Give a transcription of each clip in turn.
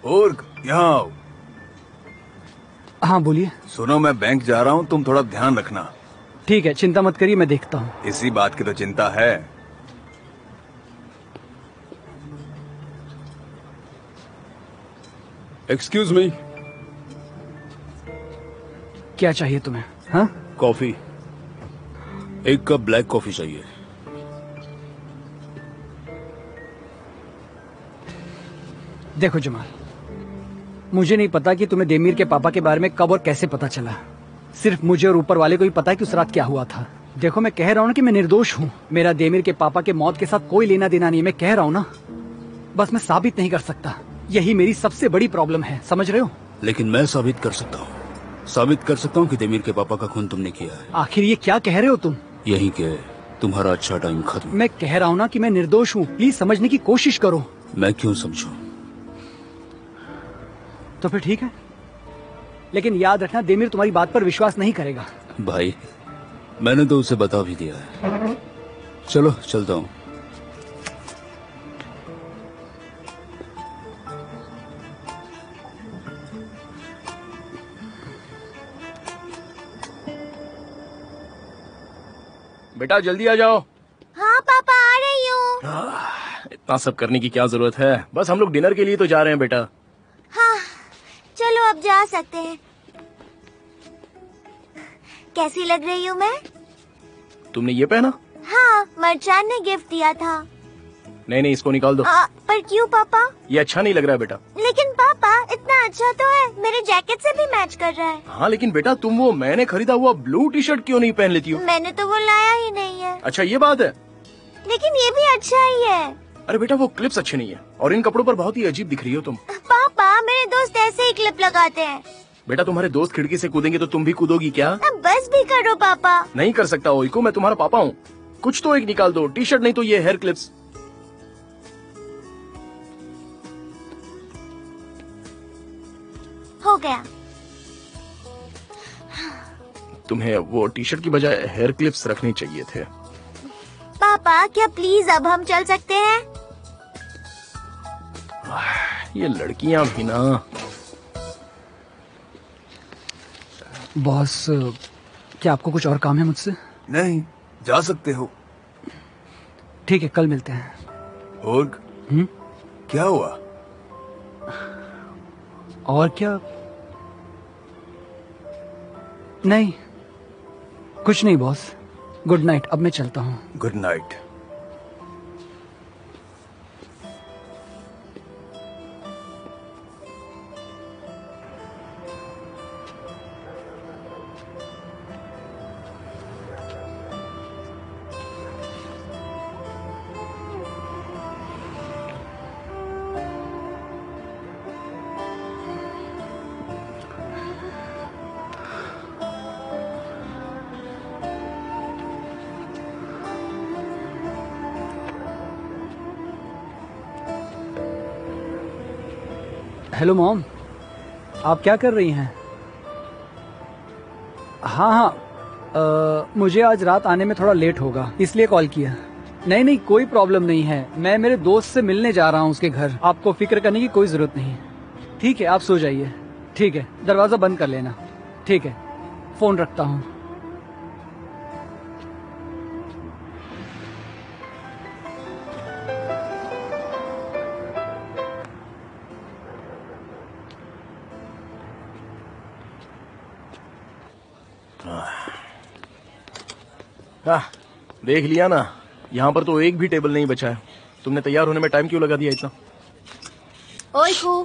और यहाँ आओ। हाँ बोलिए। सुनो, मैं बैंक जा रहा हूँ, तुम थोड़ा ध्यान रखना। ठीक है, चिंता मत करिए, मैं देखता हूँ। इसी बात की तो चिंता है। Excuse me. क्या चाहिए तुम्हें? हाँ, कॉफी, एक कप ब्लैक कॉफी चाहिए। देखो जमाल, मुझे नहीं पता कि तुम्हें देमीर के पापा के बारे में कब और कैसे पता चला। सिर्फ मुझे और ऊपर वाले को ही पता है कि उस रात क्या हुआ था। देखो, मैं कह रहा हूँ ना कि मैं निर्दोष हूँ। मेरा देमीर के पापा के मौत के साथ कोई लेना देना नहीं। मैं कह रहा हूँ ना, बस मैं साबित नहीं कर सकता। यही मेरी सबसे बड़ी प्रॉब्लम है, समझ रहे हो? लेकिन मैं साबित कर सकता हूँ। साबित कर सकता हूँ कि देमीर के पापा का खून तुमने किया है। आखिर ये क्या कह रहे हो तुम? यही के तुम्हारा अच्छा टाइम खत्म। मैं कह रहा हूँ ना कि मैं निर्दोष हूँ। प्लीज समझने की कोशिश करो। मैं क्यों समझूं? तो फिर ठीक है, लेकिन याद रखना देमीर तुम्हारी बात पर विश्वास नहीं करेगा। भाई, मैंने तो उसे बता भी दिया है। चलो चलता हूँ। बेटा जल्दी आ जाओ। हाँ पापा, आ रही हूँ। इतना सब करने की क्या जरूरत है? बस हम लोग डिनर के लिए तो जा रहे हैं बेटा। हाँ, चलो अब जा सकते हैं। कैसी लग रही हूँ मैं? तुमने ये पहना? हाँ, मर्चान ने गिफ्ट दिया था। नहीं नहीं, इसको निकाल दो। पर क्यों पापा? ये अच्छा नहीं लग रहा है बेटा। लेकिन पापा, इतना अच्छा तो है, मेरे जैकेट से भी मैच कर रहा है। हाँ लेकिन बेटा, तुम वो मैंने खरीदा हुआ ब्लू टी शर्ट क्यों नहीं पहन लेती हो? मैंने तो वो लाया ही नहीं है। अच्छा ये बात है। लेकिन ये भी अच्छा ही है। अरे बेटा, वो क्लिप्स अच्छे नहीं है और इन कपड़ों पर बहुत ही अजीब दिख रही हो तुम। पापा, मेरे दोस्त ऐसे ही क्लिप लगाते हैं। बेटा, तुम्हारे दोस्त खिड़की से कूदेंगे तो तुम भी कूदोगी क्या? अब बस भी करो पापा। नहीं कर सकता ओइको, मैं तुम्हारा पापा हूँ। कुछ तो एक निकाल दो, टी शर्ट नहीं तो ये हेयर क्लिप्स। हो गया। तुम्हें वो टी शर्ट की बजाय हेयर क्लिप्स रखने चाहिए थे। पापा, क्या प्लीज अब हम चल सकते हैं? ये लड़कियां भी ना। बॉस, क्या आपको कुछ और काम है मुझसे? नहीं, जा सकते हो। ठीक है, कल मिलते हैं। और क्या हुआ? और क्या? नहीं, कुछ नहीं बॉस। गुड नाइट, अब मैं चलता हूँ। Good night. हेलो मॉम, आप क्या कर रही हैं? हाँ हाँ, मुझे आज रात आने में थोड़ा लेट होगा, इसलिए कॉल किया। नहीं नहीं, कोई प्रॉब्लम नहीं है। मैं मेरे दोस्त से मिलने जा रहा हूँ उसके घर। आपको फिक्र करने की कोई जरूरत नहीं। ठीक है, आप सो जाइए। ठीक है, दरवाजा बंद कर लेना। ठीक है, फोन रखता हूँ। देख लिया ना, यहाँ पर तो एक भी टेबल नहीं बचा है। तुमने तैयार होने में टाइम क्यों लगा दिया इतना? ओइको,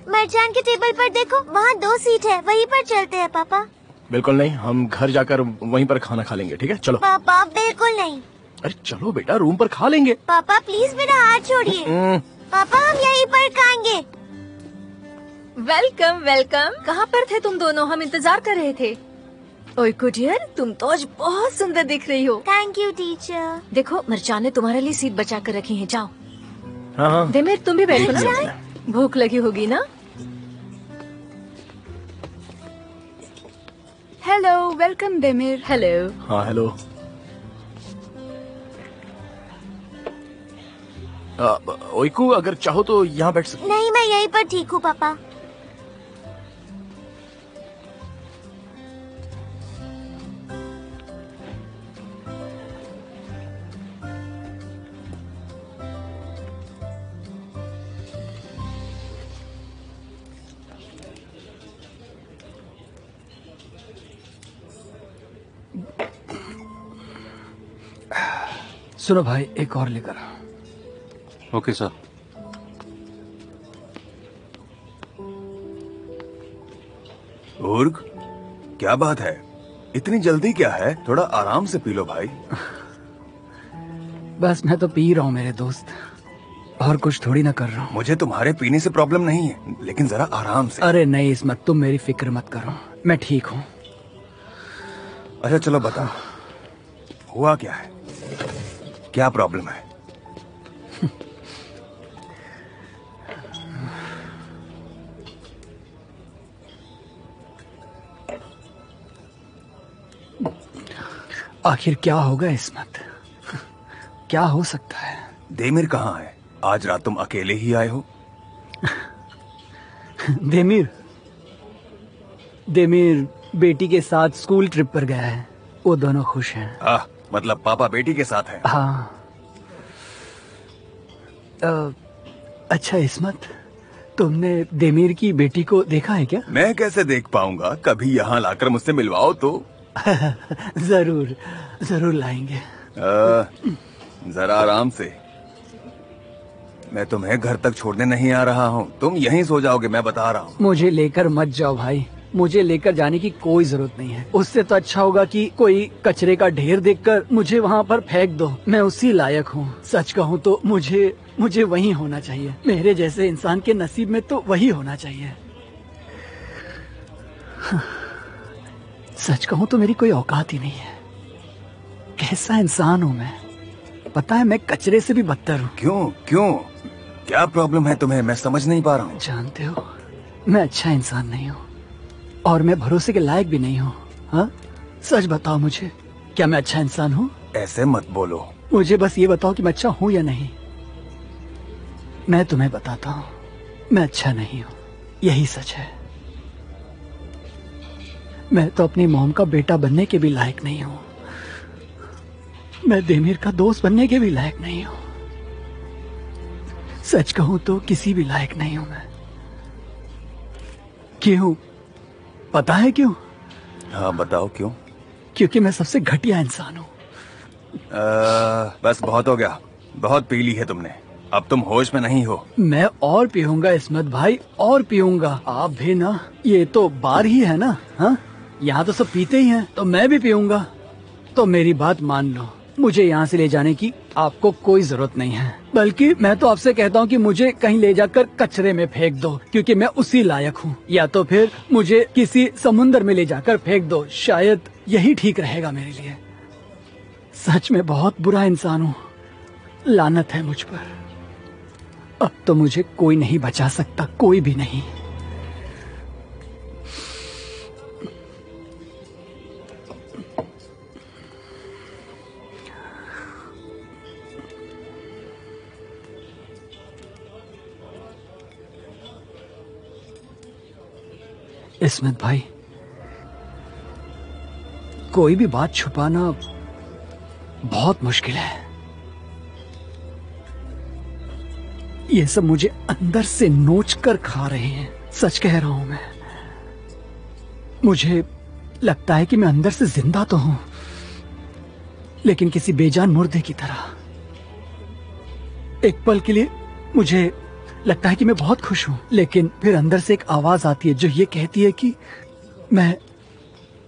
मरजान के टेबल पर देखो, वहाँ 2 सीट है, वहीं पर चलते हैं पापा। बिल्कुल नहीं, हम घर जाकर वहीं पर खाना खा लेंगे। ठीक है, चलो। पापा बिल्कुल नहीं। अरे चलो बेटा, रूम पर खा लेंगे। पापा प्लीज मेरा हाथ छोड़िए। पापा, हम यहीं पर खाएंगे। Welcome welcome. कहाँ पर थे तुम दोनों? हम इंतजार कर रहे थे। ओइको डियर, तुम तो आज बहुत सुंदर दिख रही हो। Thank you teacher. देखो, मरचान ने तुम्हारे लिए सीट बचा कर रखी है, जाओ। हाँ हाँ, देमीर, तुम भी बैठो ना, भूख लगी होगी ना। Hello, welcome Demir. हेलो। हाँ हेलो। ओइकू, अगर चाहो तो यहाँ बैठ सकते। नहीं, मैं यहीं पर ठीक हूँ पापा। सुनो भाई, एक और लेकर आओ। Okay sir. उर्ग, क्या बात है? इतनी जल्दी क्या है? थोड़ा आराम से पी लो भाई। बस मैं तो पी रहा हूँ मेरे दोस्त, और कुछ थोड़ी ना कर रहा हूँ। मुझे तुम्हारे पीने से प्रॉब्लम नहीं है, लेकिन जरा आराम से। अरे नहीं इस्मत, तुम मेरी फिक्र मत करो, मैं ठीक हूँ। अच्छा चलो बताओ, हुआ क्या है? क्या प्रॉब्लम है? आखिर क्या होगा इस्मत? क्या हो सकता है? देमिर कहाँ है? आज रात तुम अकेले ही आए हो? देमिर बेटी के साथ स्कूल ट्रिप पर गया है। वो दोनों खुश हैं। मतलब पापा बेटी के साथ हैं? हाँ। अच्छा इस्मत, तुमने देमिर की बेटी को देखा है क्या? मैं कैसे देख पाऊंगा? कभी यहाँ लाकर मुझसे मिलवाओ तो। जरूर जरूर लाएंगे। जरा आराम से, मैं तुम्हें घर तक छोड़ने नहीं आ रहा हूँ। तुम यहीं सो जाओगे, मैं बता रहा हूँ। मुझे लेकर मत जाओ भाई, मुझे लेकर जाने की कोई जरूरत नहीं है। उससे तो अच्छा होगा कि कोई कचरे का ढेर देखकर मुझे वहाँ पर फेंक दो। मैं उसी लायक हूँ। सच कहूँ तो मुझे वही होना चाहिए। मेरे जैसे इंसान के नसीब में तो वही होना चाहिए। सच कहूँ तो मेरी कोई औकात ही नहीं है। कैसा इंसान हूँ मैं, पता है? मैं कचरे से भी बदतर हूँ। क्यों? क्या प्रॉब्लम है तुम्हें? मैं समझ नहीं पा रहा हूँ। जानते हो, मैं अच्छा इंसान नहीं हूँ, और मैं भरोसे के लायक भी नहीं हूँ। हाँ, सच बताओ मुझे, क्या मैं अच्छा इंसान हूँ? ऐसे मत बोलो। मुझे बस ये बताओ कि मैं अच्छा हूँ या नहीं। मैं तुम्हें बताता हूँ, मैं अच्छा नहीं हूँ, यही सच है। मैं तो अपनी मॉम का बेटा बनने के भी लायक नहीं हूँ। मैं देमिर का दोस्त बनने के भी लायक नहीं हूँ। सच कहूँ तो किसी भी लायक नहीं हूँ मैं। क्यों? पता है क्यों? हाँ बताओ क्यों। क्योंकि मैं सबसे घटिया इंसान हूँ। बस बहुत हो गया, बहुत पी ली है तुमने। अब तुम होश में नहीं हो। मैं और पीऊंगा इस्मत भाई, और पीऊंगा। आप भी ना, ये तो बार ही है ना। हाँ, यहाँ तो सब पीते ही हैं, तो मैं भी पीऊंगा। तो मेरी बात मान लो, मुझे यहाँ से ले जाने की आपको कोई जरूरत नहीं है। बल्कि मैं तो आपसे कहता हूँ कि मुझे कहीं ले जाकर कचरे में फेंक दो, क्योंकि मैं उसी लायक हूँ। या तो फिर मुझे किसी समुंदर में ले जाकर फेंक दो, शायद यही ठीक रहेगा मेरे लिए। सच में बहुत बुरा इंसान हूँ, लानत है मुझ पर। अब तो मुझे कोई नहीं बचा सकता, कोई भी नहीं। इस्मत भाई, कोई भी बात छुपाना बहुत मुश्किल है। ये सब मुझे अंदर से नोच कर खा रहे हैं। सच कह रहा हूं मैं। मुझे लगता है कि मैं अंदर से जिंदा तो हूं, लेकिन किसी बेजान मुर्दे की तरह। एक पल के लिए मुझे लगता है कि मैं बहुत खुश हूं, लेकिन फिर अंदर से एक आवाज आती है जो ये कहती है कि मैं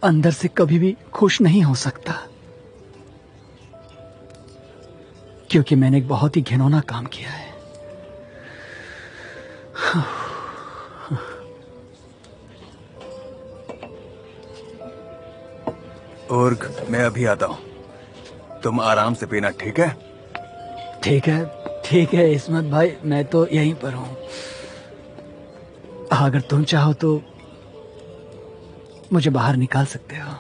अंदर से कभी भी खुश नहीं हो सकता, क्योंकि मैंने एक बहुत ही घिनौना काम किया है। उर्ग, मैं अभी आता हूँ, तुम आराम से पीना, ठीक है? ठीक है, ठीक है इस्मत भाई, मैं तो यहीं पर हूँ। अगर तुम चाहो तो मुझे बाहर निकाल सकते हो।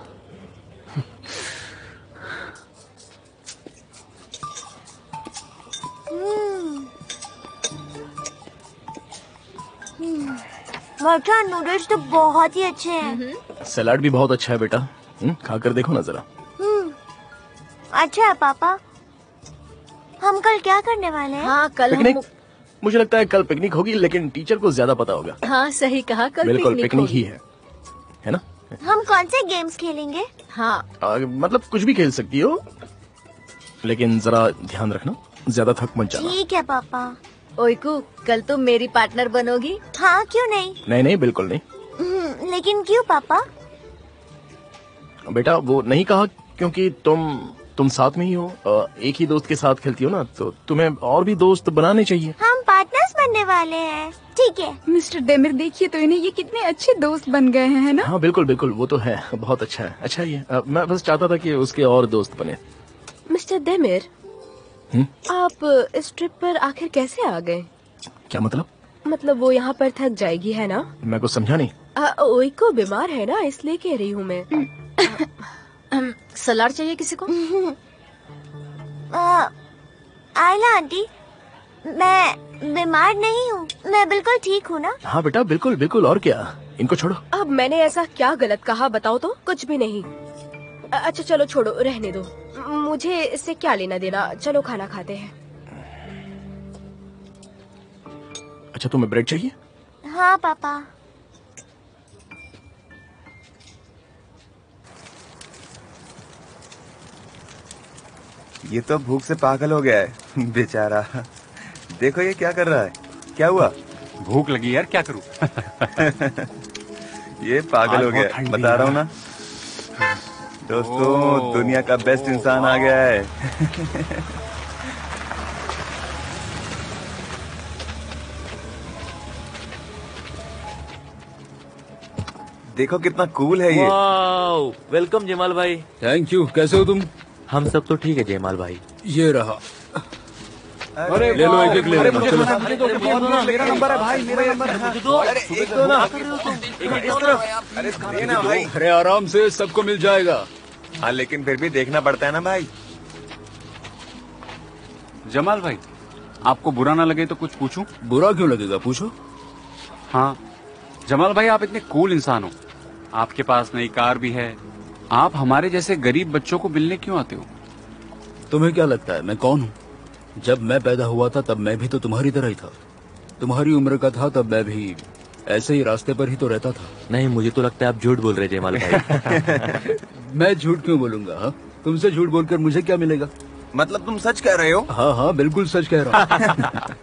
मर्चान नूडल्स तो बहुत ही अच्छे हैं। सलाद भी बहुत अच्छा है बेटा। खाकर देखो ना जरा। अच्छा है पापा। हम कल क्या करने वाले हैं? हाँ कल पिकनिक। हम। मुझे लगता है कल पिकनिक होगी, लेकिन टीचर को ज्यादा पता होगा। हाँ सही कहा, कल बिल्कुल पिकनिक पिकनिक होगी। ही है ना? हम कौन से गेम्स खेलेंगे? हाँ मतलब कुछ भी खेल सकती हो, लेकिन जरा ध्यान रखना ज्यादा थक मत जाना। ठीक है पापा। ओइकू, कल तुम मेरी पार्टनर बनोगी? हाँ क्यों नहीं? नहीं बिल्कुल नहीं। लेकिन क्यों पापा? बेटा वो नहीं कहा क्योंकि तुम साथ में ही हो, एक ही दोस्त के साथ खेलती हो ना, तो तुम्हें और भी दोस्त बनाने चाहिए। हम पार्टनर्स बनने वाले हैं। ठीक है। मिस्टर डेमिर, देखिए तो इन्हें, ये कितने अच्छे दोस्त बन गए हैं, है ना? हाँ बिल्कुल वो तो है, बहुत अच्छा है। अच्छा ही है। मैं बस चाहता था कि उसके और दोस्त बने। मिस्टर डेमिर, आप इस ट्रिप पर आखिर कैसे आ गए? क्या मतलब? मतलब वो यहाँ पर थक जाएगी, है ना? मैं कुछ समझा नहीं। ओइको बीमार है ना, इसलिए कह रही हूँ मैं। सलाद चाहिए किसी को? आयला आंटी, मैं बीमार नहीं हूँ, मैं बिल्कुल ठीक हूँ ना? हाँ बेटा बिल्कुल और क्या, इनको छोड़ो। अब मैंने ऐसा क्या गलत कहा बताओ तो? कुछ भी नहीं। अच्छा चलो छोड़ो, रहने दो, मुझे इससे क्या लेना देना। चलो खाना खाते हैं। अच्छा तुम्हें ब्रेड चाहिए? हाँ पापा। ये तो भूख से पागल हो गया है बेचारा। देखो ये क्या कर रहा है। क्या हुआ? भूख लगी यार, क्या करूं? ये पागल आज हो गया बहुत ठंड बता भी रहा हूँ ना दोस्तों, दुनिया का बेस्ट इंसान आ गया है। देखो कितना कूल है ये। वाओ, वेलकम जमाल भाई। Thank you. कैसे हो तुम? हम सब तो ठीक है जमाल भाई। ये रहा। अरे ले लो, एक ले लो। चलो। मेरा नंबर है भाई, मेरा नंबर है। अरे एक दो ना, इस तरफ। अरे देना भाई। अरे आराम से, सबको मिल जाएगा। हाँ लेकिन फिर भी देखना पड़ता है ना भाई। जमाल भाई, आपको बुरा ना लगे तो कुछ पूछूं? बुरा क्यों लगेगा, पूछो। हाँ जमाल भाई, आप इतने कूल इंसान हो, आपके पास नई कार भी है, आप हमारे जैसे गरीब बच्चों को मिलने क्यों आते हो? तुम्हें क्या लगता है मैं कौन हूँ? जब मैं पैदा हुआ था तब मैं भी तो तुम्हारी तरह ही था। तुम्हारी उम्र का था तब मैं भी ऐसे ही रास्ते पर ही तो रहता था। नहीं, मुझे तो लगता है आप झूठ बोल रहे हैं जमाल भाई। मैं झूठ क्यों बोलूंगा? हाँ, तुमसे झूठ बोलकर मुझे क्या मिलेगा? मतलब तुम सच कह रहे हो? हाँ बिल्कुल सच कह रहा हूँ।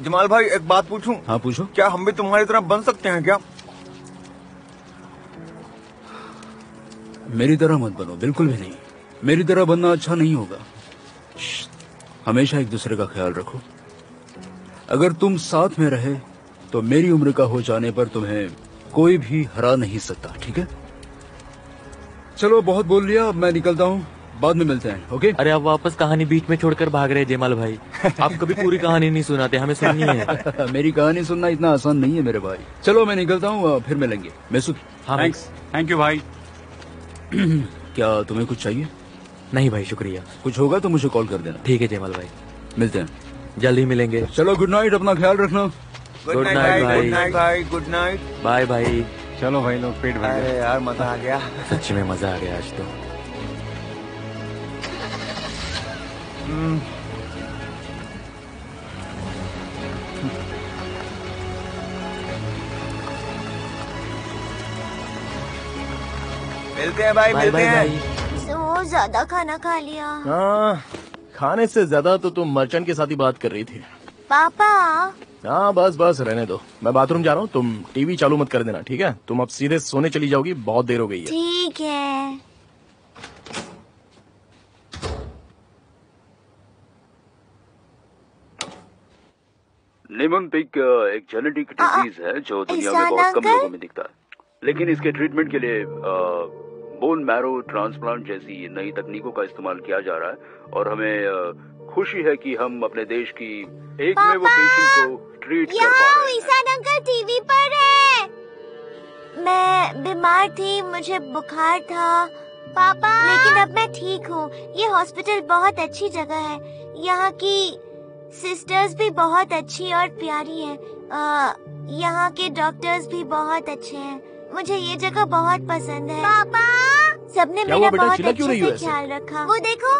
जमाल भाई एक बात पूछूं? हाँ पूछो। क्या हम भी तुम्हारी तरह बन सकते हैं क्या? मेरी तरह मत बनो, बिल्कुल भी नहीं। मेरी तरह बनना अच्छा नहीं होगा। हमेशा एक दूसरे का ख्याल रखो। अगर तुम साथ में रहे तो मेरी उम्र का हो जाने पर तुम्हें कोई भी हरा नहीं सकता, ठीक है? चलो बहुत बोल लिया, अब मैं निकलता हूँ, बाद में मिलते हैं। ओके? अरे आप वापस कहानी बीच में छोड़कर भाग रहे हैं जमाल भाई। आप कभी पूरी कहानी नहीं सुनाते, हमें सुननी है। मेरी कहानी सुनना इतना आसान नहीं है मेरे भाई। चलो मैं निकलता हूँ, फिर मिलेंगे। मैसूर। हाँ थैंक्स। थैंक यू भाई। क्या तुम्हें कुछ चाहिए? नहीं भाई, शुक्रिया। कुछ होगा तो मुझे कॉल कर देना। ठीक है जमाल भाई, मिलते हैं। जल्दी मिलेंगे। चलो गुड नाइट, अपना ख्याल रखना। गुड नाइट भाई। गुड नाइट भाई, गुड नाइट। बाय भाई। चलो भाई लोग, पेट भर अरे गया। यार मजा आ गया। सच्ची में मजा आ गया आज तो। मिलते हैं भाई, बाय मिलते बाय हैं। भाई। तो ज्यादा खाना खा लिया। हाँ, खाने से ज्यादा तो तुम मर्चेंट के साथ ही बात कर रही थी। पापा हाँ बस रहने दो, मैं बाथरूम जा रहा हूँ, तुम टीवी चालू मत कर देना, ठीक है? तुम अब सीधे सोने चली जाओगी, बहुत देर हो गई है। ठीक है। निमोनिक एक जेनेटिक डिजीज है जो दुनिया में ईशान बहुत कम अंकल? लोगों में दिखता है, लेकिन इसके ट्रीटमेंट के लिए बोन मैरो ट्रांसप्लांट जैसी नई तकनीकों का इस्तेमाल किया जा रहा है और हमें खुशी है कि हम अपने देश की एक में वो पेशेंट को ट्रीट कर पा यहाँ रहे हैं। ईशान अंकल टीवी पर है। मैं बीमार थी, मुझे बुखार था पापा, लेकिन अब मैं ठीक हूँ। ये हॉस्पिटल बहुत अच्छी जगह है। यहाँ की सिस्टर्स भी बहुत अच्छी और प्यारी हैं। यहाँ के डॉक्टर्स भी बहुत अच्छे हैं। मुझे ये जगह बहुत पसंद है। पापा, सबने क्या मेरा हुआ बेटा, बहुत चिल्ला क्यों अच्छे रही हो से ऐसे? ख्याल रखा। वो देखो,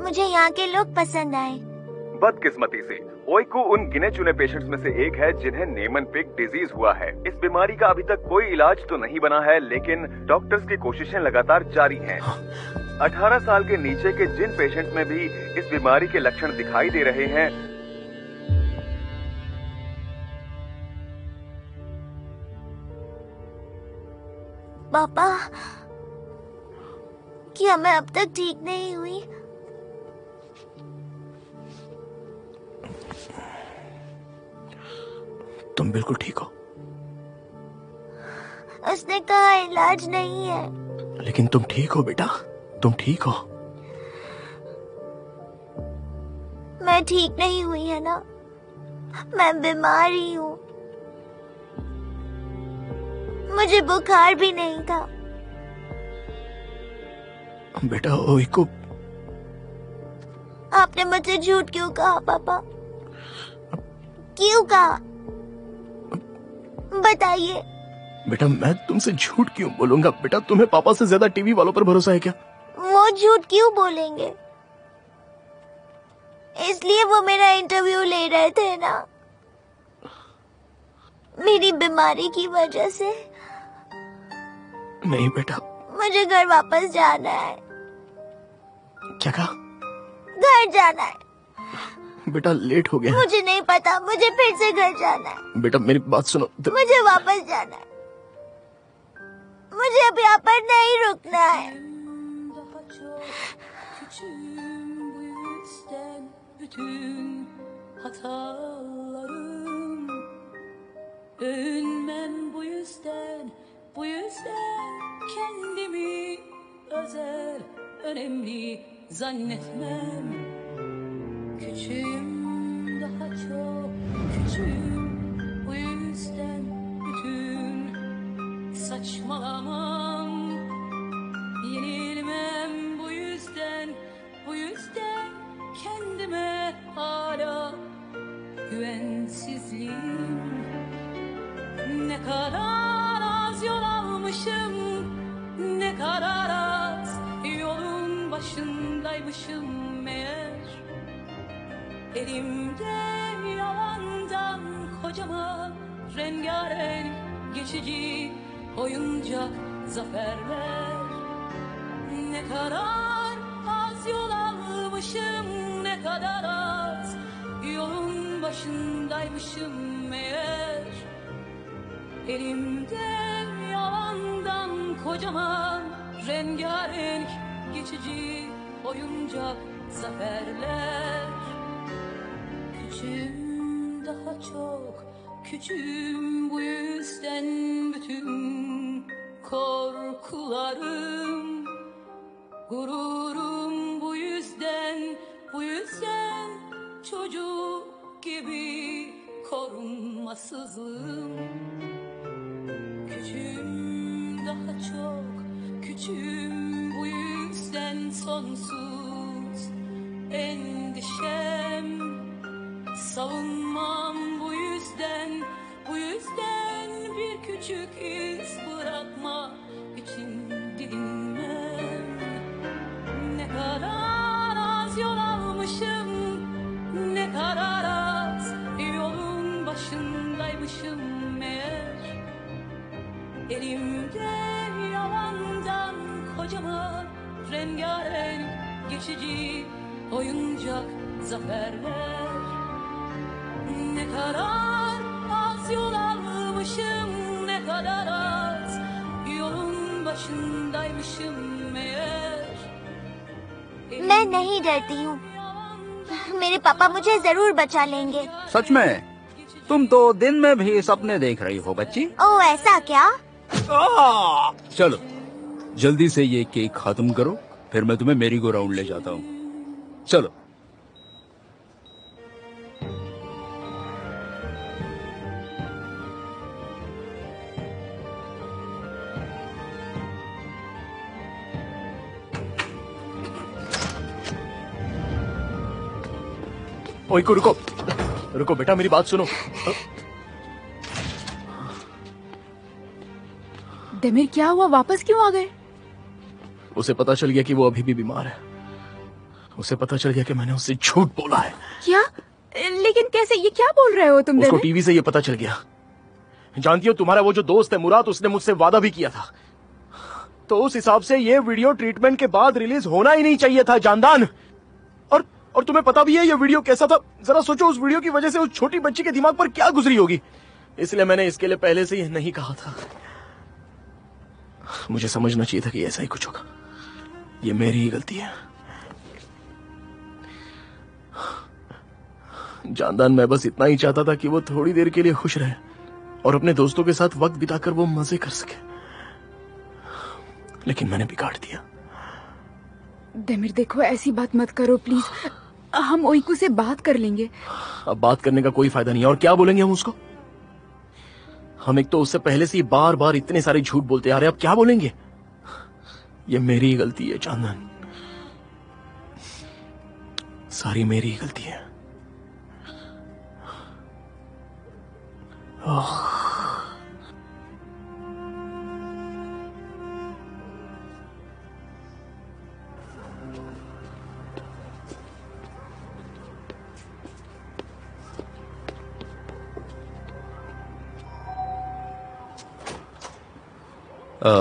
मुझे यहाँ के लोग पसंद आए। बदकिस्मती से ओइकू उन गिने चुने पेशेंट्स में से एक है जिन्हें नेमन-पिग डिजीज हुआ है। इस बीमारी का अभी तक कोई इलाज तो नहीं बना है, लेकिन डॉक्टर्स की कोशिशें लगातार जारी हैं। 18 साल के नीचे के जिन पेशेंट में भी इस बीमारी के लक्षण दिखाई दे रहे हैं, पापा, क्या मैं अब तक ठीक नहीं हुई? तुम बिल्कुल ठीक हो, उसने कहा इलाज नहीं है। लेकिन तुम ठीक हो बेटा, तुम ठीक हो। मैं ठीक नहीं हुई है ना, मैं बीमार ही हूँ। मुझे बुखार भी नहीं था। बेटा ओइको, आपने मुझसे झूठ क्यों कहा पापा? क्यों कहा? बताइए। बेटा मैं तुमसे झूठ क्यों बोलूंगा? बेटा तुम्हें पापा से ज्यादा टीवी वालों पर भरोसा है क्या? वो झूठ क्यों बोलेंगे? इसलिए वो मेरा इंटरव्यू ले रहे थे ना, मेरी बीमारी की वजह से। नहीं बेटा। मुझे घर वापस जाना है। क्या कहा? घर जाना है। बेटा लेट हो गया। मुझे नहीं पता, मुझे फिर से घर जाना है। बेटा मेरी बात सुनो। मुझे वापस जाना है। मुझे अब यहाँ पर नहीं रुकना है। Bütün hatalarım, övünmem bu yüzden kendimi özel, önemli zannetmem. Küçüğüm, daha çok küçüğüm, bu yüzden bütün saçmalamam. Yenilmem bu yüzden kendime hala güvensizliğim. Ne kadar az yol almışım, ne kadar az yolun başındaymışım meğer. Elimde yalandan kocaman rengarenk geçici oyuncak zaferler. Ne kadar az yol almışım, ne kadar az yolun başındaymışım meğer. Elimde yalandan kocaman rengarenk geçici oyuncak zaferler. Küçüğüm, daha çok küçüğüm, bu yüzden bütün korkularım, gururum bu yüzden çocuk gibi korunmasızım. Küçüğüm, daha çok küçüğüm, bu yüzden sonsuz endişem. Savunmam bu yüzden bir küçük iz bırakma için didinmem. Ne kadar az yol almışım, ne kadar az yolun başındaymışım meğer. Elimde yalandan kocaman rengarenk geçici oyuncak zaferler. Ne kadar az yol almışım, ne kadar az yolun başındaymışım meğer. मैं नहीं डरती हूँ। मेरे पापा मुझे जरूर बचा लेंगे। सच में? तुम तो दिन में भी सपने देख रही हो बच्ची। ओह ऐसा क्या? चलो जल्दी से ये केक खत्म करो, फिर मैं तुम्हें मेरी गो राउंड ले जाता हूँ। चलो। ओइको रुको, रुको बेटा, मेरी बात सुनो। देमिर क्या हुआ, वापस क्यों आ गए? उसे पता चल गया कि वो अभी भी बीमार है। उसे पता चल गया कि मैंने उससे झूठ बोला है। क्या? लेकिन कैसे? ये क्या बोल रहे हो तुम? उसको टीवी से ये पता चल गया। जानती हो, तुम्हारा वो जो दोस्त है मुराद, उसने मुझसे वादा भी किया था। तो उस हिसाब से ये वीडियो ट्रीटमेंट के बाद रिलीज होना ही नहीं चाहिए था जानदान। और तुम्हें पता भी है ये वीडियो कैसा था। जरा सोचो उस वीडियो की वजह से उस छोटी बच्ची के दिमाग पर क्या गुजरी होगी। इसलिए मैंने इसके लिए पहले से ही नहीं कहा था। मुझे समझना चाहिए था कि ऐसा ही कुछ होगा। ये मेरी ही गलती है जानदान। मैं बस इतना ही चाहता था कि वो थोड़ी देर के लिए खुश रहे और अपने दोस्तों के साथ वक्त बिताकर वो मजे कर सके, लेकिन मैंने बिगाड़ दिया। देमिर देखो, ऐसी बात मत करो प्लीज। हम ओइकू से बात कर लेंगे। अब बात करने का कोई फायदा नहीं है। और क्या बोलेंगे हम उसको? हम एक तो उससे पहले से ही बार बार इतने सारे झूठ बोलते आ रहे हैं, अब क्या बोलेंगे? ये मेरी ही गलती है चांदन, सारी मेरी ही गलती है।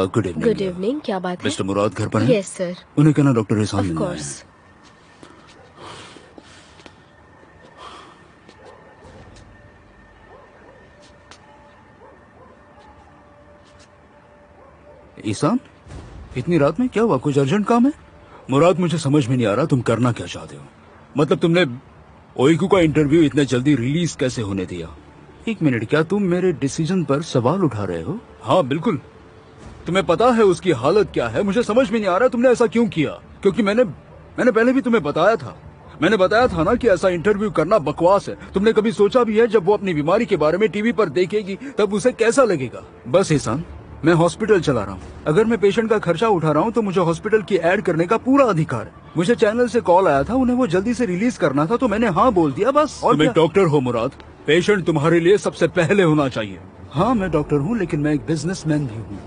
Good evening. Good evening. क्या बात है? मिस्टर मुराद घर पर हैं? Yes sir. उन्हें कहना डॉक्टर एहसान ऑफ मिलना है। कोर्स। ईसान, इतनी रात में क्या हुआ? कुछ अर्जेंट काम है? मुराद, मुझे समझ में नहीं आ रहा तुम करना क्या चाहते हो। मतलब तुमने ओइकू का इंटरव्यू इतने जल्दी रिलीज कैसे होने दिया? एक मिनट, क्या तुम मेरे डिसीजन पर सवाल उठा रहे हो? हाँ बिल्कुल। तुम्हें पता है उसकी हालत क्या है? मुझे समझ में नहीं आ रहा तुमने ऐसा क्यों किया। क्योंकि मैंने पहले भी तुम्हें बताया था। मैंने बताया था ना कि ऐसा इंटरव्यू करना बकवास है। तुमने कभी सोचा भी है जब वो अपनी बीमारी के बारे में टीवी पर देखेगी तब उसे कैसा लगेगा? बस एहसान, मैं हॉस्पिटल चला रहा हूँ। अगर मैं पेशेंट का खर्चा उठा रहा हूँ तो मुझे हॉस्पिटल की ऐड करने का पूरा अधिकार है। मुझे चैनल से कॉल आया था, उन्हें वो जल्दी से रिलीज करना था तो मैंने हाँ बोल दिया, बस। और तुम एक डॉक्टर हो मुराद, पेशेंट तुम्हारे लिए सबसे पहले होना चाहिए। हाँ मैं डॉक्टर हूँ, लेकिन मैं एक बिजनेसमैन भी हूँ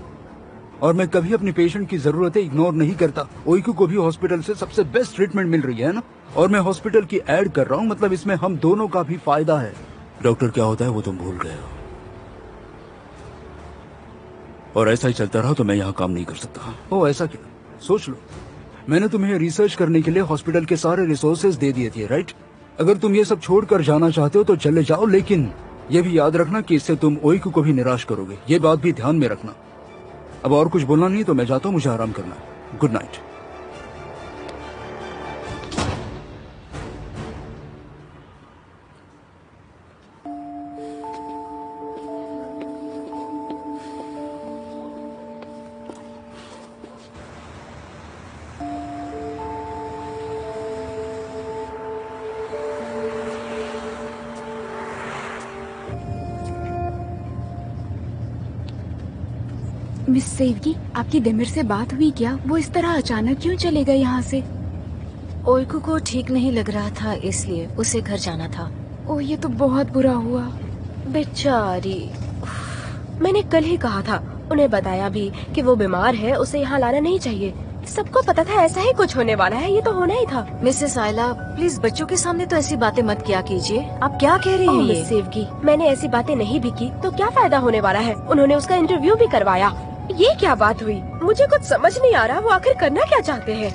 और मैं कभी अपनी पेशेंट की जरूरतें इग्नोर नहीं करता। ओइकू को भी हॉस्पिटल से सबसे बेस्ट ट्रीटमेंट मिल रही है ना, और मैं हॉस्पिटल की ऐड कर रहा हूँ, मतलब इसमें हम दोनों का भी फायदा है। डॉक्टर क्या होता है वो तुम भूल गए हो, और ऐसा ही चलता रहा तो मैं यहाँ काम नहीं कर सकता। ओ ऐसा क्या? सोच लो, मैंने तुम्हें रिसर्च करने के लिए हॉस्पिटल के सारे रिसोर्सेज दे दिए थे, राइट? अगर तुम ये सब छोड़कर जाना चाहते हो तो चले जाओ, लेकिन ये भी याद रखना कि इससे तुम ओइकू को भी निराश करोगे। ये बात भी ध्यान में रखना। अब और कुछ बोलना नहीं तो मैं जाता हूँ, मुझे आराम करना है। Good night. मिस सेवगी, आपकी देमिर से बात हुई क्या? वो इस तरह अचानक क्यों चले गए यहाँ से? ओइकू को ठीक नहीं लग रहा था, इसलिए उसे घर जाना था। ओह ये तो बहुत बुरा हुआ। बेचारी, मैंने कल ही कहा था, उन्हें बताया भी कि वो बीमार है, उसे यहाँ लाना नहीं चाहिए। सबको पता था ऐसा ही कुछ होने वाला है, ये तो होना ही था। मिसेस आयला, प्लीज बच्चों के सामने तो ऐसी बातें मत किया कीजिए। आप क्या कह रही हैं? मिस सेवगी, मैंने ऐसी बातें नहीं भी की तो क्या फायदा होने वाला है? उन्होंने उसका इंटरव्यू भी करवाया। ये क्या बात हुई? मुझे कुछ समझ नहीं आ रहा, वो आखिर करना क्या चाहते हैं?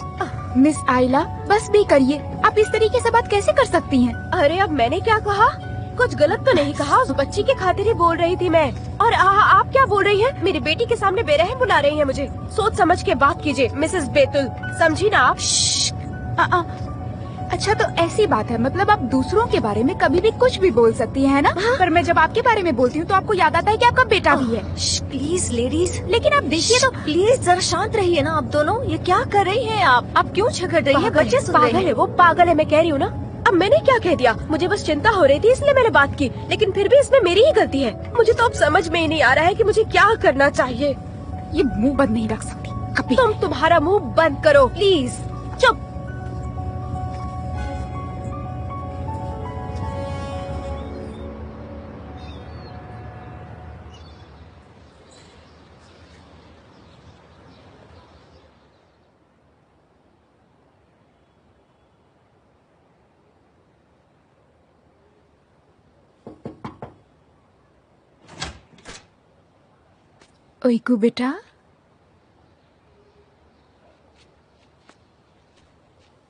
मिस आयला, बस भी करिए। आप इस तरीके से बात कैसे कर सकती हैं? अरे अब मैंने क्या कहा? कुछ गलत तो नहीं कहा, उस बच्ची के खातिर ही बोल रही थी मैं। और आप क्या बोल रही हैं? मेरी बेटी के सामने बेरहम बुला रही हैं मुझे। सोच समझ के बात कीजिए मिसेस बेतुल, समझी ना आप? अच्छा तो ऐसी बात है, मतलब आप दूसरों के बारे में कभी भी कुछ भी बोल सकती हैं ना? हाँ? पर मैं जब आपके बारे में बोलती हूँ तो आपको याद आता है कि आपका बेटा भी है। प्लीज लेडीज, लेकिन आप देखिए तो। प्लीज जरा शांत रहिए ना आप दोनों। ये क्या कर रही हैं आप क्यों झगड़ रही हैं? बच्चे सुन रहे हैं। पागल है वो, पागल है, मैं कह रही हूँ ना। अब मैंने क्या कह दिया? मुझे बस चिंता हो रही थी इसलिए मैंने बात की, लेकिन फिर भी इसमें मेरी ही गलती है। मुझे तो अब समझ में ही नहीं आ रहा है कि मुझे क्या करना चाहिए। ये मुंह बंद नहीं रख सकती कभी। तुम तुम्हारा मुंह बंद करो प्लीज। चुप। ओइकू बेटा,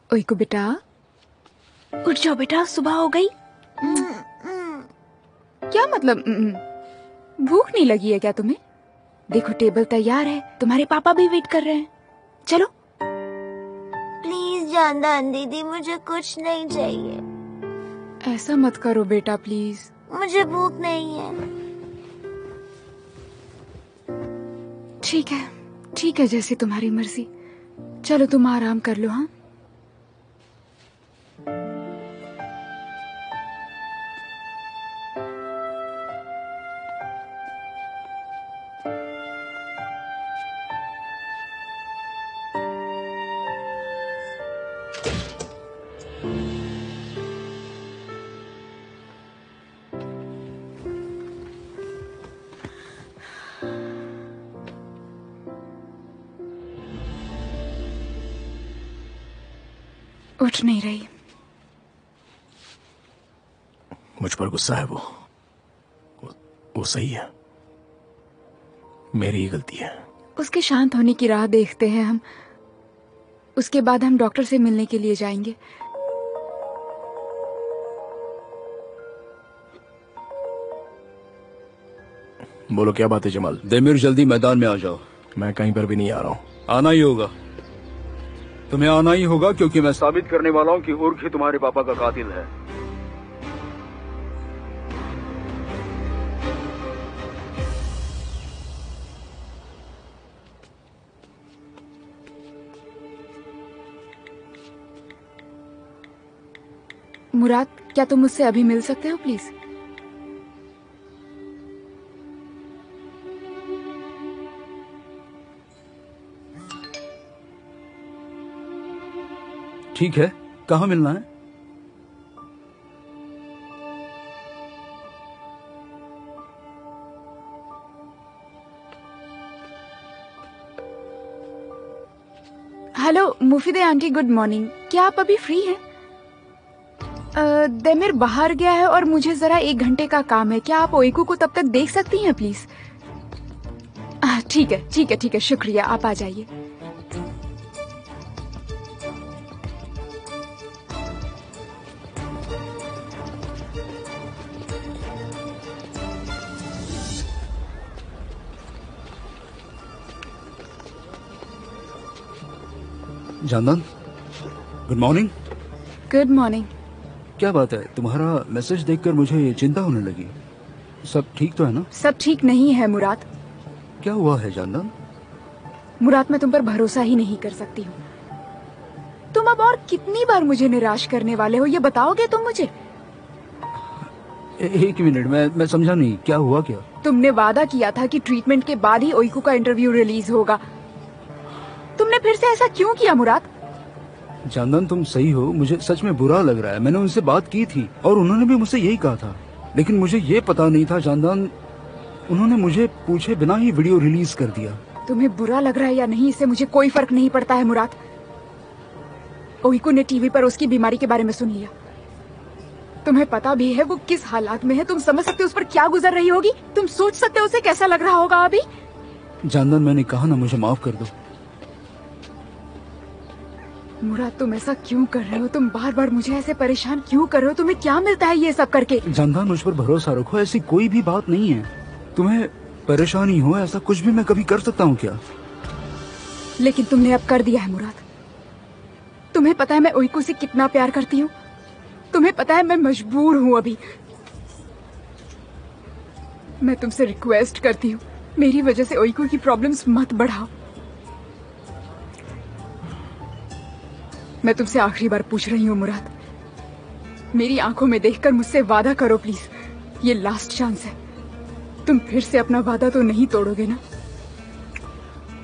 ओइकू बेटा, उठ जाओ बेटा, सुबह हो गई। क्या मतलब? भूख नहीं लगी है क्या तुम्हें? देखो टेबल तैयार है, तुम्हारे पापा भी वेट कर रहे हैं। चलो। प्लीज जानदान दीदी, मुझे कुछ नहीं चाहिए। ऐसा मत करो बेटा प्लीज। मुझे भूख नहीं है। ठीक है, जैसी तुम्हारी मर्जी। चलो तुम आराम कर लो। हाँ, उठ नहीं रही। मुझ पर गुस्सा है वो सही है, मेरी ही गलती है। उसके शांत होने की राह देखते हैं हम। उसके बाद हम डॉक्टर से मिलने के लिए जाएंगे। बोलो क्या बात है जमाल? देमिर जल्दी मैदान में आ जाओ। मैं कहीं पर भी नहीं आ रहा हूँ। आना ही होगा, तुम्हें आना ही होगा, क्योंकि मैं साबित करने वाला हूँ कि उर्ग ही तुम्हारे पापा का कातिल है। मुराद, क्या तुम मुझसे अभी मिल सकते हो प्लीज? ठीक है, कहाँ मिलना है? Hello Mufide aunty, good morning. क्या आप अभी फ्री हैं? देमिर बाहर गया है और मुझे जरा 1 घंटे का काम है। क्या आप ओइकू को तब तक देख सकती हैं प्लीज? ठीक है, शुक्रिया। आप आ जाइए। जानदान, गुड मॉर्निंग। Good morning. क्या बात है, तुम्हारा मैसेज देखकर मुझे चिंता होने लगी। सब ठीक तो है ना? सब ठीक नहीं है मुराद। क्या हुआ है जानदान? मुराद, मैं तुम पर भरोसा ही नहीं कर सकती हूँ। तुम अब और कितनी बार मुझे निराश करने वाले हो, ये बताओगे तुम मुझे? एक मिनट, मैं समझा नहीं, क्या हुआ क्या? तुमने वादा किया था कि ट्रीटमेंट के बाद ही ओइकू का इंटरव्यू रिलीज होगा। तुमने फिर से ऐसा क्यों किया मुराद? जानदान, तुम सही हो, मुझे सच में बुरा लग रहा है। मैंने उनसे बात की थी और उन्होंने भी मुझसे यही कहा था, लेकिन मुझे ये पता नहीं था जानदान, उन्होंने मुझे पूछे बिना ही वीडियो रिलीज कर दिया। तुम्हें बुरा लग रहा है या नहीं, इससे मुझे कोई फर्क नहीं पड़ता है मुराद। ओइकू ने टीवी पर उसकी बीमारी के बारे में सुन लिया। तुम्हें पता भी है वो किस हालात में है। तुम समझ सकते हो उस पर क्या गुजर रही होगी? तुम सोच सकते हो उसे कैसा लग रहा होगा अभी? जानदान, मैंने कहा ना, मुझे माफ कर दो। मुराद, तुम ऐसा क्यों कर रहे हो? तुम बार बार मुझे ऐसे परेशान क्यों कर रहे हो? तुम्हें क्या मिलता है ये सब करके? जानदान, मुझ पर भरोसा रखो, ऐसी कोई भी बात नहीं है। तुम्हें परेशानी हो, ऐसा कुछ भी मैं कभी कर सकता हूँ क्या? लेकिन तुमने अब कर दिया है मुराद। तुम्हें पता है मैं ओइकू से कितना प्यार करती हूँ। तुम्हें पता है मैं मजबूर हूँ अभी। मैं तुमसे रिक्वेस्ट करती हूँ, मेरी वजह से ओइकू की प्रॉब्लम्स मत बढ़ाओ। मैं तुमसे आखिरी बार पूछ रही हूँ मुराद, मेरी आंखों में देखकर मुझसे वादा करो प्लीज। ये लास्ट चांस है। तुम फिर से अपना वादा तो नहीं तोड़ोगे ना?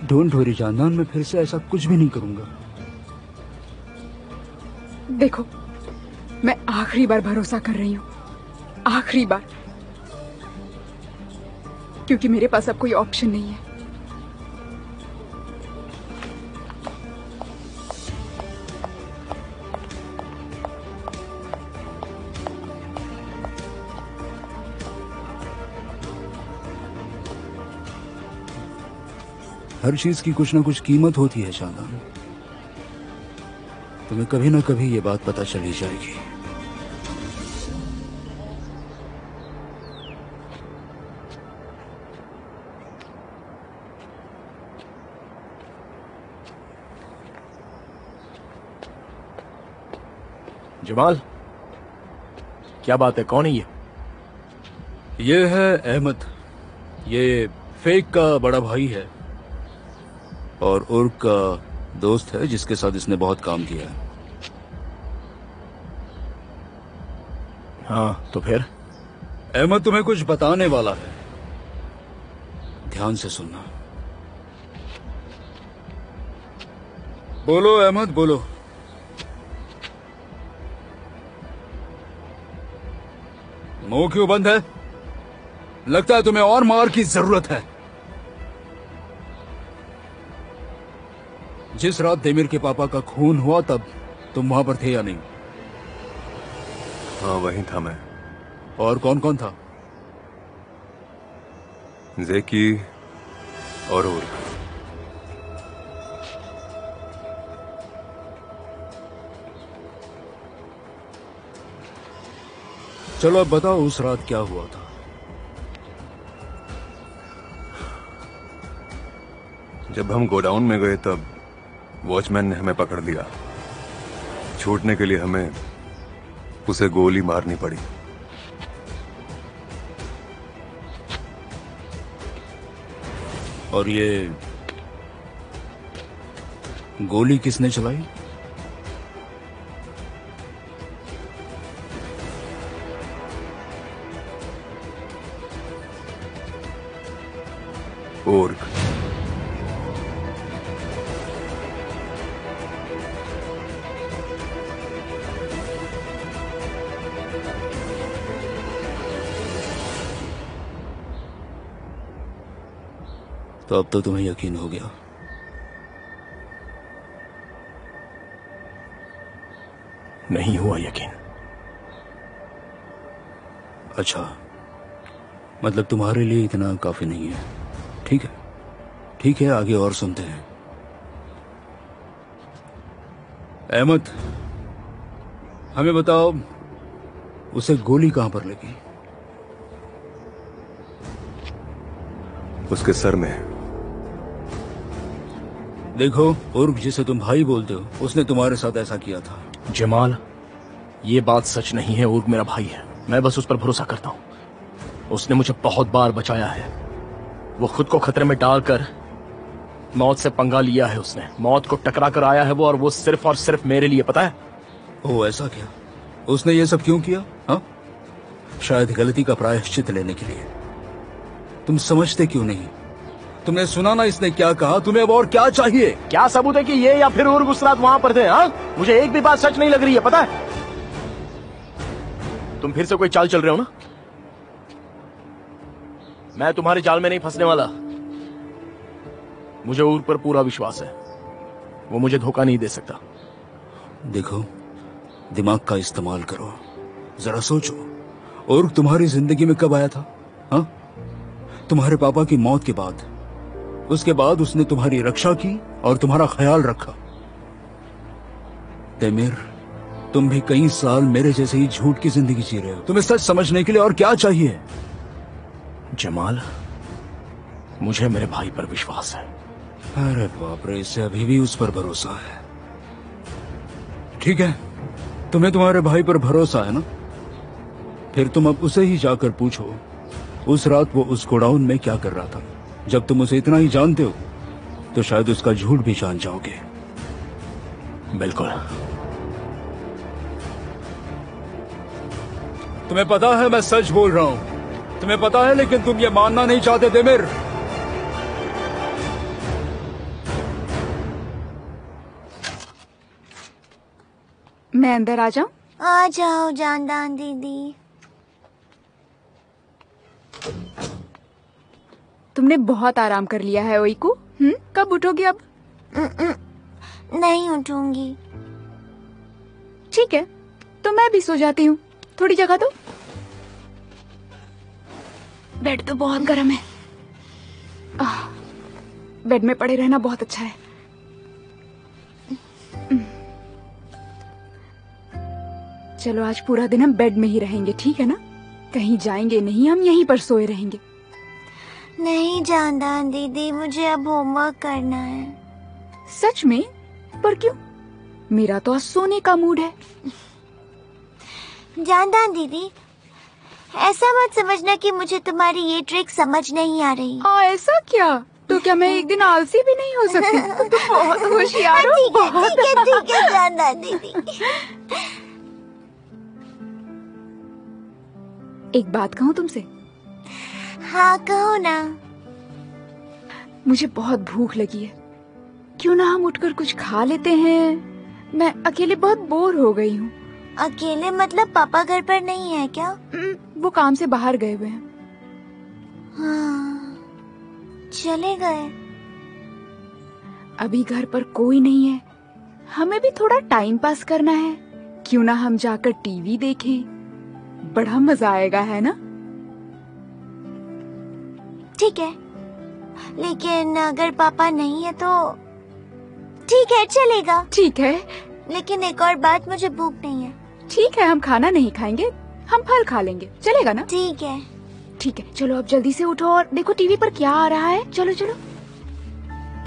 डोंट वरी जानदान, मैं फिर से ऐसा कुछ भी नहीं करूंगा। देखो, मैं आखिरी बार भरोसा कर रही हूँ, आखिरी बार, क्योंकि मेरे पास अब कोई ऑप्शन नहीं है। हर चीज की कुछ ना कुछ कीमत होती है शादान। तुम्हें कभी ना कभी ये बात पता चली जाएगी। जमाल, क्या बात है? कौन है ये? ये है अहमद। ये फेक का बड़ा भाई है और उर्क का दोस्त है जिसके साथ इसने बहुत काम किया है। हाँ, तो फिर? अहमद तुम्हें कुछ बताने वाला है, ध्यान से सुनना। बोलो अहमद, बोलो। मुंह क्यों बंद है? लगता है तुम्हें और मार की जरूरत है। जिस रात देमिर के पापा का खून हुआ तब तुम वहां पर थे या नहीं? हाँ, वहीं था मैं। और कौन कौन था? ज़ेकी और उर्क। चलो अब बताओ उस रात क्या हुआ था। जब हम गोडाउन में गए तब वॉचमैन ने हमें पकड़ लिया। छूटने के लिए हमें उसे गोली मारनी पड़ी। और ये गोली किसने चलाई? उर्क। तो अब तो तुम्हें यकीन हो गया। नहीं हुआ यकीन। अच्छा, मतलब तुम्हारे लिए इतना काफी नहीं है। ठीक है, ठीक है, आगे और सुनते हैं। अहमद, हमें बताओ उसे गोली कहां पर लगी? उसके सर में। देखो, उर्क जिसे तुम भाई बोलते हो, उसने तुम्हारे साथ ऐसा किया था। जमाल, ये बात सच नहीं है। उर्क मेरा भाई है, मैं बस उस पर भरोसा करता हूँ। उसने मुझे बहुत बार बचाया है। वो खुद को खतरे में डालकर मौत से पंगा लिया है। उसने मौत को टकरा कर आया है वो, और वो सिर्फ और सिर्फ मेरे लिए, पता है? ओ, ऐसा क्या? उसने ये सब क्यों किया? हाँ, शायद गलती का प्रायश्चित लेने के लिए। तुम समझते क्यों नहीं? तुमने सुना ना इसने क्या कहा? तुम्हें अब और क्या चाहिए? क्या सबूत है कि ये या फिर उर्क उस रात वहां पर थे? हाँ, मुझे एक भी बात सच नहीं लग रही है, पता है? तुम फिर से कोई चाल चल रहे हो ना? मैं तुम्हारे जाल में नहीं फंसने वाला। मुझे उर्क पर पूरा विश्वास है, वो मुझे धोखा नहीं दे सकता। देखो, दिमाग का इस्तेमाल करो, जरा सोचो। उर्क तुम्हारी जिंदगी में कब आया था? हाँ, तुम्हारे पापा की मौत के बाद। उसके बाद उसने तुम्हारी रक्षा की और तुम्हारा ख्याल रखा। तेमिर, तुम भी कई साल मेरे जैसे ही झूठ की जिंदगी जी रहे हो। तुम्हें सच समझने के लिए और क्या चाहिए? जमाल, मुझे मेरे भाई पर विश्वास है। अरे बाप रे, इससे अभी भी उस पर भरोसा है। ठीक है, तुम्हें तुम्हारे भाई पर भरोसा है ना? फिर तुम अब उसे ही जाकर पूछो उस रात वो उस गोडाउन में क्या कर रहा था। जब तुम उसे इतना ही जानते हो तो शायद उसका झूठ भी जान जाओगे। बिल्कुल। तुम्हें पता है मैं सच बोल रहा हूं, तुम्हें पता है, लेकिन तुम ये मानना नहीं चाहते। देमिर, मैं अंदर आ जाऊं? आ जाओ जानदान दीदी। तुमने बहुत आराम कर लिया है ओईकू। कब उठोगी अब? नहीं उठूंगी। ठीक है, तो मैं भी सो जाती हूँ। थोड़ी जगह दो। बेड तो बहुत गर्म है। बेड में पड़े रहना बहुत अच्छा है। चलो आज पूरा दिन हम बेड में ही रहेंगे, ठीक है ना? कहीं जाएंगे नहीं, हम यहीं पर सोए रहेंगे। नहीं जानदान दीदी, मुझे अब होमवर्क करना है। सच में? पर क्यों? मेरा तो आज सोने का मूड है। जानदान दीदी, ऐसा मत समझना कि मुझे तुम्हारी ये ट्रिक समझ नहीं आ रही। ऐसा क्या? तो क्या मैं एक दिन आलसी भी नहीं हो सकती? तुम बहुत होशियार हो। ठीक है जानदान दीदी। एक बात कहूँ तुमसे? हाँ कहो ना। मुझे बहुत भूख लगी है, क्यों ना हम उठकर कुछ खा लेते हैं? मैं अकेले बहुत बोर हो गई हूँ। अकेले मतलब पापा घर पर नहीं है क्या? वो काम से बाहर गए हुए हैं। हाँ, चले गए। अभी घर पर कोई नहीं है, हमें भी थोड़ा टाइम पास करना है। क्यों ना हम जाकर टीवी देखें? बड़ा मजा आएगा, है ना? ठीक है, लेकिन अगर पापा नहीं है तो ठीक है, चलेगा। ठीक है, लेकिन एक और बात, मुझे भूख नहीं है। ठीक है, हम खाना नहीं खाएंगे, हम फल खा लेंगे, चलेगा ना? ठीक है। ठीक है, चलो अब जल्दी से उठो और देखो टीवी पर क्या आ रहा है। चलो चलो।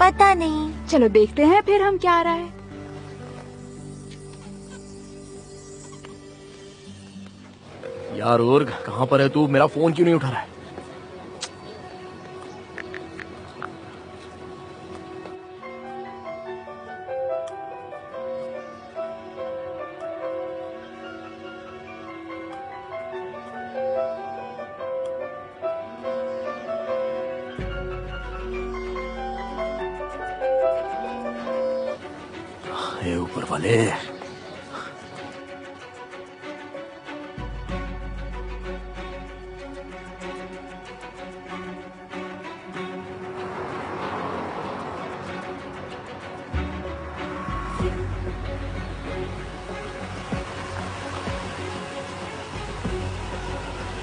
पता नहीं। चलो देखते हैं फिर हम क्या आ रहा है। यार उर्ग, कहाँ पर है तू? मेरा फोन क्यों नहीं उठा रहा है? हे ऊपर वाले,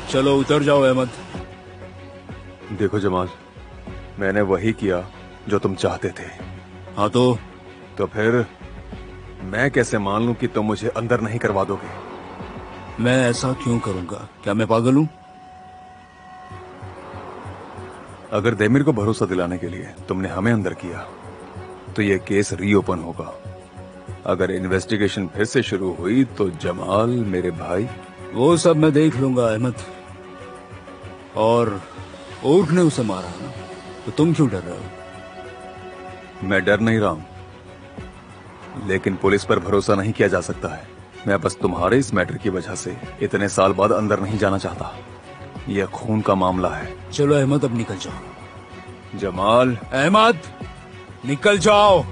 चलो उतर जाओ अहमद। देखो जमाल, मैंने वही किया जो तुम चाहते थे। हाँ तो फिर मैं कैसे मान लूं कि तुम मुझे अंदर नहीं करवा दोगे? मैं ऐसा क्यों करूंगा? क्या मैं पागल हूं? अगर देमिर को भरोसा दिलाने के लिए तुमने हमें अंदर किया तो ये केस रीओपन होगा। अगर इन्वेस्टिगेशन फिर से शुरू हुई तो जमाल मेरे भाई। वो सब मैं देख लूंगा अहमद। और ऊर्ख ने उसे मारा ना, तो तुम क्यों डर रहे हो? मैं डर नहीं रहा हूं, लेकिन पुलिस पर भरोसा नहीं किया जा सकता है। मैं बस तुम्हारे इस मैटर की वजह से इतने साल बाद अंदर नहीं जाना चाहता। यह खून का मामला है। चलो अहमद, अब निकल जाओ। जमाल। अहमद, निकल जाओ।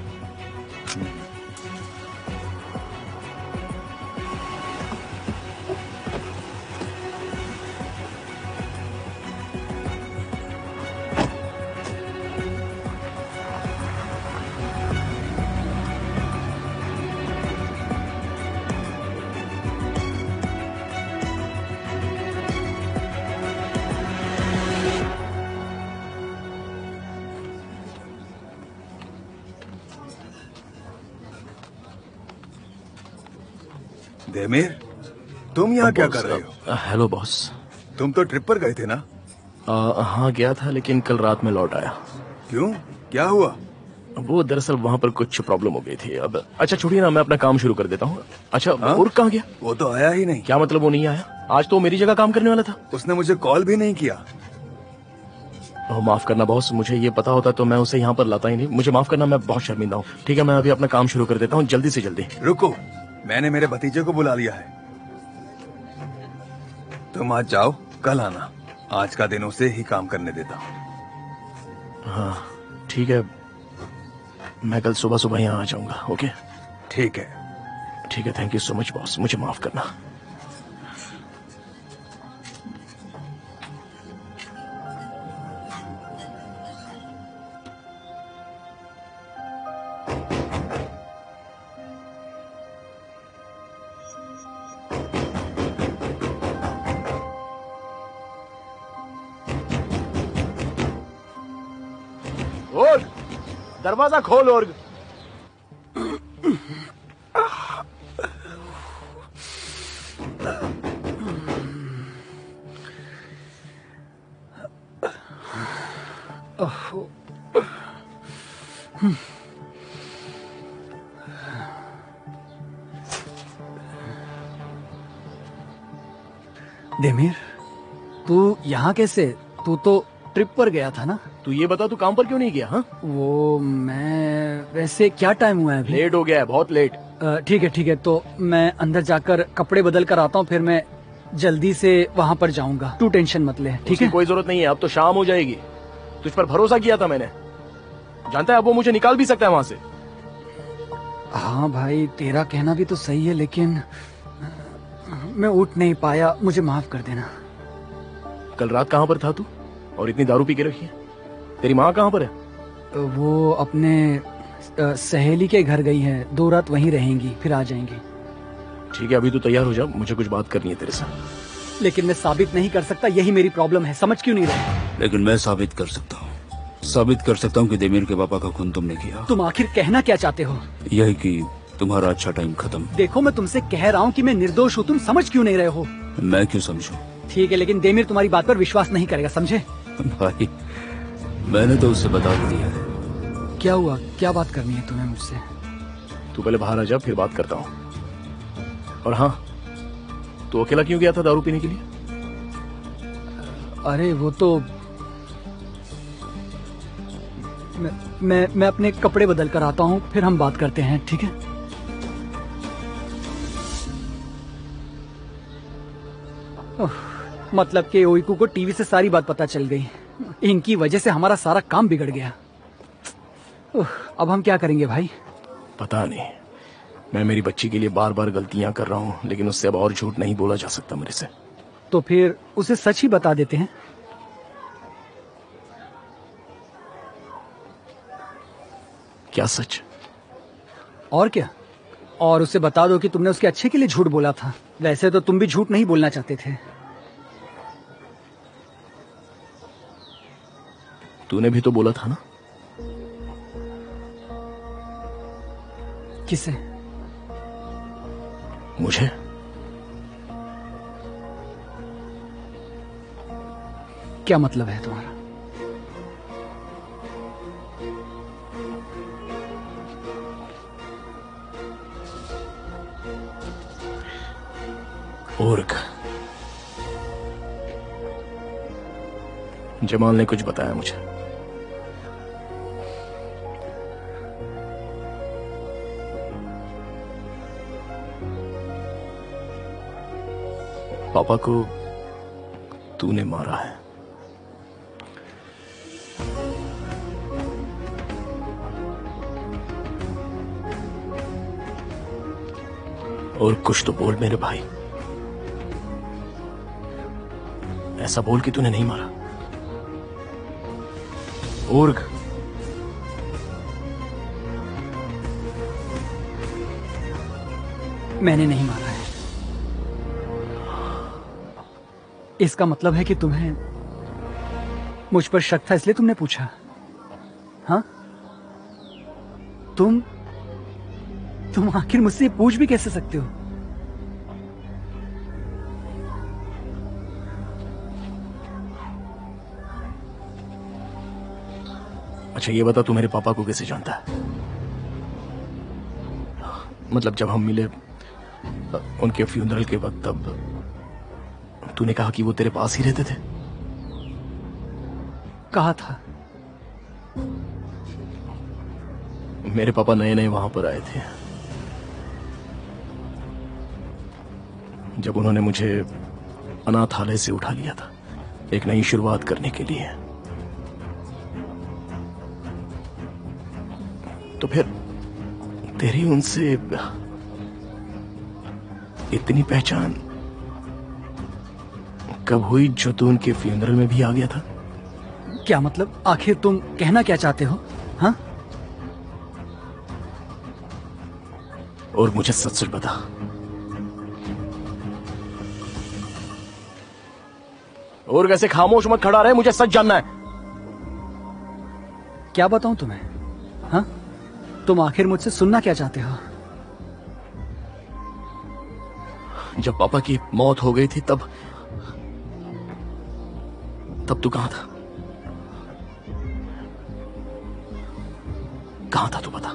देमिर, तुम यहाँ क्या कर रहे हो? Hello boss. तुम तो ट्रिप पर गए थे ना? हाँ गया था, लेकिन कल रात में लौट आया। क्यों, क्या हुआ? वो दरअसल वहाँ पर कुछ प्रॉब्लम हो गई थी। अब अच्छा छोड़िए ना, मैं अपना काम शुरू कर देता हूँ। अच्छा उर्ख कहाँ गया? वो तो आया ही नहीं। क्या मतलब वो नहीं आया? आज तो मेरी जगह काम करने वाला था। उसने मुझे कॉल भी नहीं किया। माफ करना बॉस, मुझे ये पता होता तो मैं उसे यहाँ पर लाता ही नहीं। मुझे माफ करना, मैं बहुत शर्मिंदा हूँ। ठीक है, मैं अभी अपना काम शुरू कर देता हूँ, जल्दी से जल्दी। रुको, मैंने मेरे भतीजे को बुला लिया है। तुम आज जाओ, कल आना। आज का दिन उसे ही काम करने देता हूँ। हाँ ठीक है, मैं कल सुबह सुबह यहाँ आ जाऊंगा। ओके ठीक है। ठीक है, thank you so much boss, मुझे माफ करना। दरवाजा खोल और देमीर, तू यहाँ कैसे? तू तो ट्रिप पर गया था ना? तू ये बता, तू काम पर क्यों नहीं गया? हाँ, वो मैं वैसे क्या टाइम हुआ है अभी? लेट हो गया है, बहुत लेट। ठीक है, तो मैं अंदर जाकर कपड़े बदल कर आता हूँ, फिर मैं जल्दी से वहाँ पर जाऊंगा। तू टेंशन मत ले, ठीक है? कोई जरूरत नहीं है, अब तो शाम हो जाएगी। तुझ पर भरोसा किया था मैंने, जानता है अब वो मुझे निकाल भी सकता है वहाँ से। हाँ भाई, तेरा कहना भी तो सही है, लेकिन मैं उठ नहीं पाया, मुझे माफ कर देना। कल रात कहाँ पर था तू और इतनी दारू पी के रखी है? तेरी माँ कहाँ पर है? वो अपने सहेली के घर गई है, 2 रात वहीं रहेंगी, फिर आ जाएंगी। ठीक है, अभी तू तैयार हो जा, मुझे कुछ बात करनी है तेरे साथ। लेकिन मैं साबित नहीं कर सकता, यही मेरी प्रॉब्लम है, समझ क्यों नहीं रहे? लेकिन मैं साबित कर सकता हूँ कि देमीर के पापा का खून तुमने किया। तुम आखिर कहना क्या चाहते हो? यही कि तुम्हारा अच्छा टाइम खत्म। देखो, मैं तुमसे कह रहा हूँ कि मैं निर्दोष हूँ, तुम समझ क्यों नहीं रहे हो? मैं क्यों समझूं? ठीक है, लेकिन देमीर तुम्हारी बात पर विश्वास नहीं करेगा, समझे? भाई, मैंने तो उससे बता दिया है। क्या हुआ? क्या बात करनी है तुम्हें मुझसे? तू पहले बाहर आ जा, फिर बात करता हूँ। और हाँ, तू अकेला क्यों गया था दारू पीने के लिए? अरे वो तो मैं अपने कपड़े बदल कर आता हूँ, फिर हम बात करते हैं, ठीक है? मतलब कि ओइकू को टीवी से सारी बात पता चल गई। इनकी वजह से हमारा सारा काम बिगड़ गया। अब हम क्या करेंगे भाई? पता नहीं, मैं मेरी बच्ची के लिए बार बार गलतियां कर रहा हूँ, लेकिन उससे अब और झूठ नहीं बोला जा सकता मेरे से। तो फिर उसे सच ही बता देते हैं। क्या सच? और क्या? और उसे बता दो कि तुमने उसके अच्छे के लिए झूठ बोला था। वैसे तो तुम भी झूठ नहीं बोलना चाहते थे। तूने भी तो बोला था ना? किसे? मुझे। क्या मतलब है तुम्हारा? ओर्ग, जमाल ने कुछ बताया मुझे। पापा को तूने मारा है। और कुछ तो बोल मेरे भाई, ऐसा बोल कि तूने नहीं मारा। ओर्ग, मैंने नहीं मारा है। इसका मतलब है कि तुम्हें मुझ पर शक था, इसलिए तुमने पूछा? हाँ? तुम आखिर मुझसे पूछ भी कैसे सकते हो? अच्छा ये बता, तू मेरे पापा को कैसे जानता है? मतलब जब हम मिले उनके फ्यूनरल के वक्त, तब तूने कहा कि वो तेरे पास ही रहते थे। कहा था। मेरे पापा नए नए वहां पर आए थे। जब उन्होंने मुझे अनाथालय से उठा लिया था एक नई शुरुआत करने के लिए, तो फिर तेरी उनसे इतनी पहचान कब हुई जो तू उनके फ्यूनरल में भी आ गया था? क्या मतलब? आखिर तुम कहना क्या चाहते हो? हाँ? और मुझे सच सच बता, और कैसे खामोश मत खड़ा रहे, मुझे सच जानना है। क्या बताऊं तुम्हें? हाँ, तुम आखिर मुझसे सुनना क्या चाहते हो? जब पापा की मौत हो गई थी तब तू कहां था? कहां था तू बता?